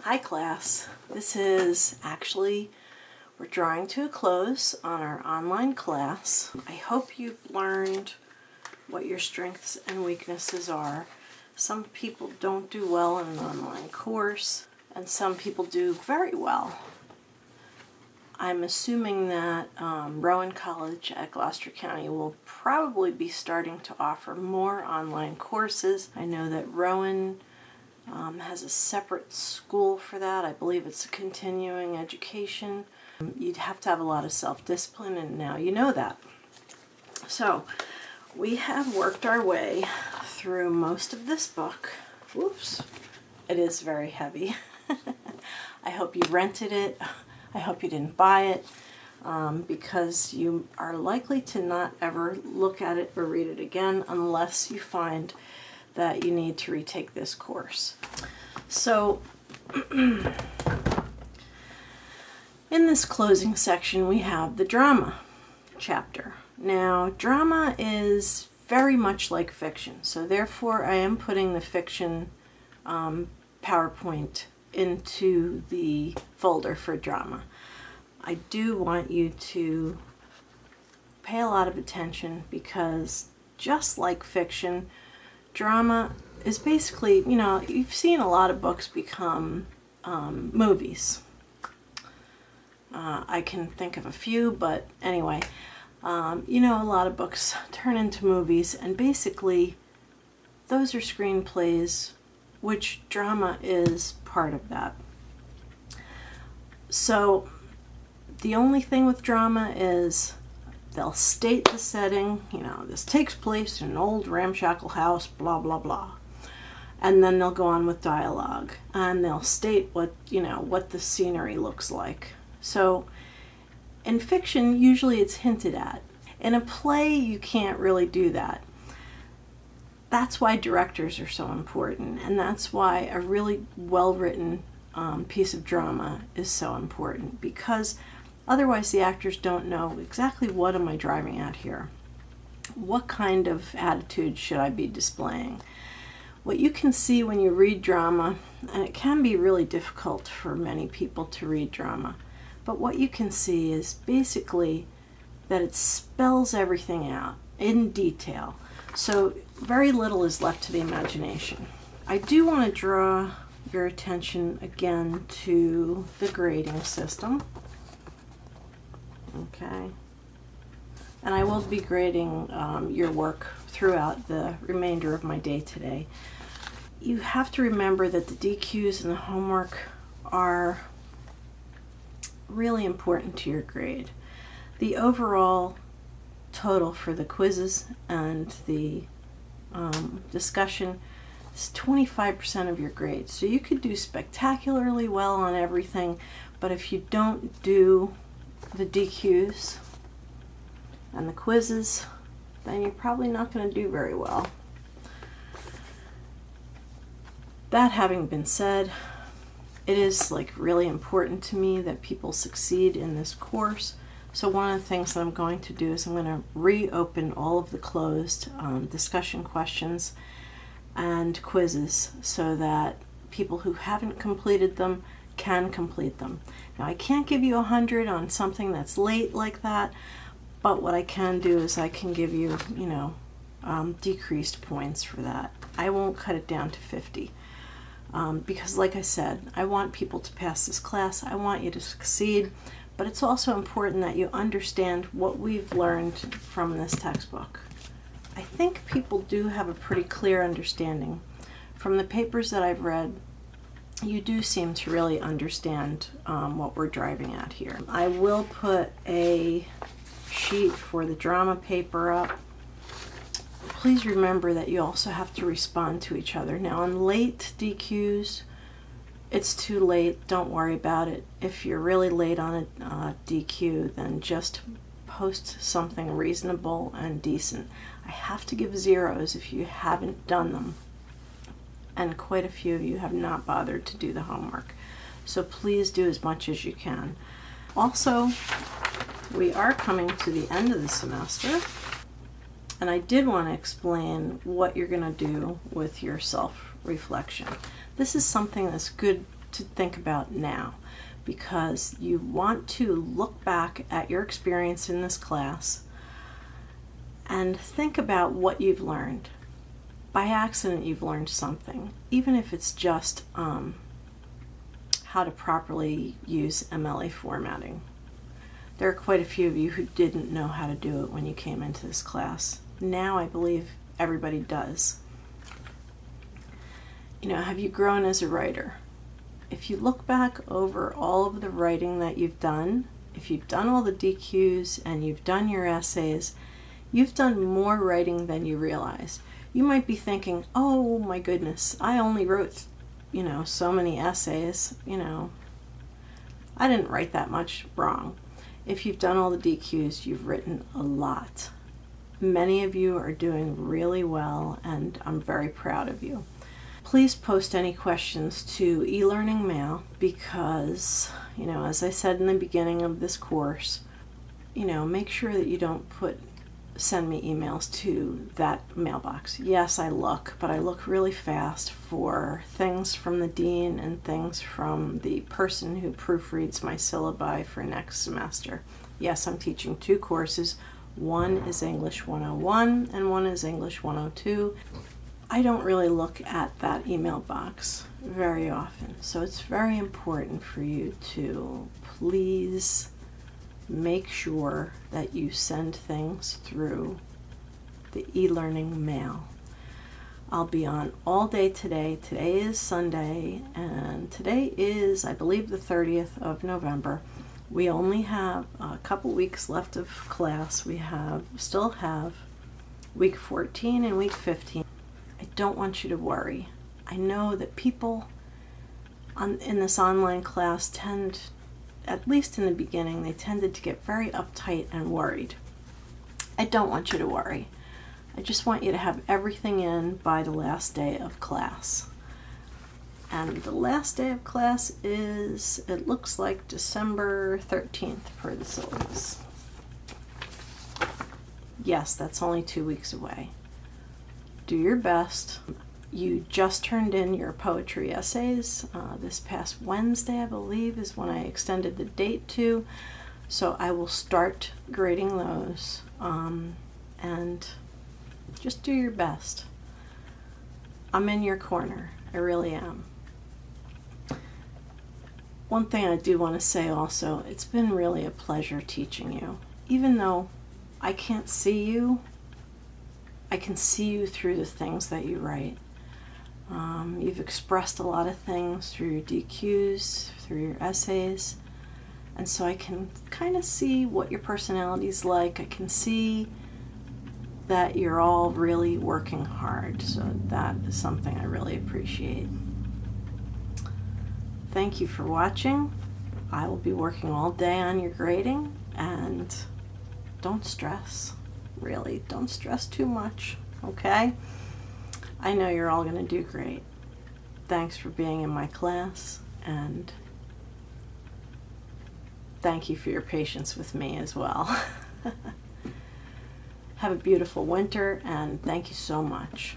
Hi class, this is actually, we're drawing to a close on our online class. I hope you've learned what your strengths and weaknesses are. Some people don't do well in an online course, and some people do very well. I'm assuming that Rowan College at Gloucester County will probably be starting to offer more online courses. I know that Rowan has a separate school for that. I believe it's a continuing education. You'd have to have a lot of self-discipline, and now you know that. So we have worked our way through most of this book. Whoops, it is very heavy. I hope you rented it. I hope you didn't buy it because you are likely to not ever look at it or read it again unless you find that you need to retake this course. So in this closing section we have the drama chapter. Now drama is very much like fiction, so therefore I am putting the fiction PowerPoint into the folder for drama. I do want you to pay a lot of attention because just like fiction, drama is basically, you know, you've seen a lot of books become movies. I can think of a few, but anyway, you know, a lot of books turn into movies, and basically those are screenplays, which drama is part of that. So the only thing with drama is they'll state the setting, you know, this takes place in an old ramshackle house, blah, blah, blah. And then they'll go on with dialogue, and they'll state what, you know, what the scenery looks like. So in fiction, usually it's hinted at. In a play, you can't really do that. That's why directors are so important, and that's why a really well-written piece of drama is so important, because otherwise the actors don't know exactly what am I driving at here. What kind of attitude should I be displaying? What you can see when you read drama, and it can be really difficult for many people to read drama, but what you can see is basically that it spells everything out in detail. So very little is left to the imagination. I do want to draw your attention again to the grading system. Okay. And I will be grading your work throughout the remainder of my day today. You have to remember that the DQs and the homework are really important to your grade. The overall total for the quizzes and the discussion is 25% of your grade. So you could do spectacularly well on everything, but if you don't do the DQs and the quizzes, then you're probably not going to do very well. That having been said, it is like really important to me that people succeed in this course. So one of the things that I'm going to do is I'm going to reopen all of the closed discussion questions and quizzes so that people who haven't completed them can complete them. Now I can't give you 100 on something that's late like that, but what I can do is I can give you, you know, decreased points for that. I won't cut it down to 50 because like I said, I want people to pass this class. I want you to succeed, but it's also important that you understand what we've learned from this textbook. I think people do have a pretty clear understanding. From the papers that I've read, you do seem to really understand what we're driving at here. I will put a sheet for the drama paper up. Please remember that you also have to respond to each other. Now on late DQs, it's too late, don't worry about it. If you're really late on a DQ, then just post something reasonable and decent. I have to give zeros if you haven't done them, and quite a few of you have not bothered to do the homework. So please do as much as you can. Also, we are coming to the end of the semester, and I did want to explain what you're going to do with your self-reflection. This is something that's good to think about now, because you want to look back at your experience in this class and think about what you've learned. By accident, you've learned something, even if it's just how to properly use MLA formatting. There are quite a few of you who didn't know how to do it when you came into this class. Now I believe everybody does. You know, have you grown as a writer? If you look back over all of the writing that you've done, if you've done all the DQs and you've done your essays, you've done more writing than you realize. You might be thinking, oh my goodness, I only wrote, so many essays, I didn't write that much. Wrong. If you've done all the DQs, you've written a lot. Many of you are doing really well, and I'm very proud of you. Please post any questions to eLearning Mail because, as I said in the beginning of this course, make sure that you don't send me emails to that mailbox. Yes, I look, but I look really fast for things from the dean and things from the person who proofreads my syllabi for next semester. Yes, I'm teaching 2 courses. One is English 101 and one is English 102. I don't really look at that email box very often, so it's very important for you to please make sure that you send things through the eLearning Mail. I'll be on all day today. Today is Sunday, and today is, I believe, the 30th of November. We only have a couple weeks left of class. We still have week 14 and week 15. I don't want you to worry. I know that people in this online class tend, at least in the beginning, they tended to get very uptight and worried. I don't want you to worry. I just want you to have everything in by the last day of class. And the last day of class is, it looks like December 13th per the syllabus. Yes, that's only 2 weeks away. Do your best. You just turned in your poetry essays. This past Wednesday, I believe, is when I extended the date to. So I will start grading those. And just do your best. I'm in your corner. I really am. One thing I do want to say also, it's been really a pleasure teaching you. Even though I can't see you, I can see you through the things that you write. You've expressed a lot of things through your DQs, through your essays, and so I can kind of see what your personality's like. I can see that you're all really working hard, so that is something I really appreciate. Thank you for watching. I will be working all day on your grading, and don't stress. Really, don't stress too much, okay? I know you're all going to do great. Thanks for being in my class, and thank you for your patience with me as well. Have a beautiful winter, and thank you so much.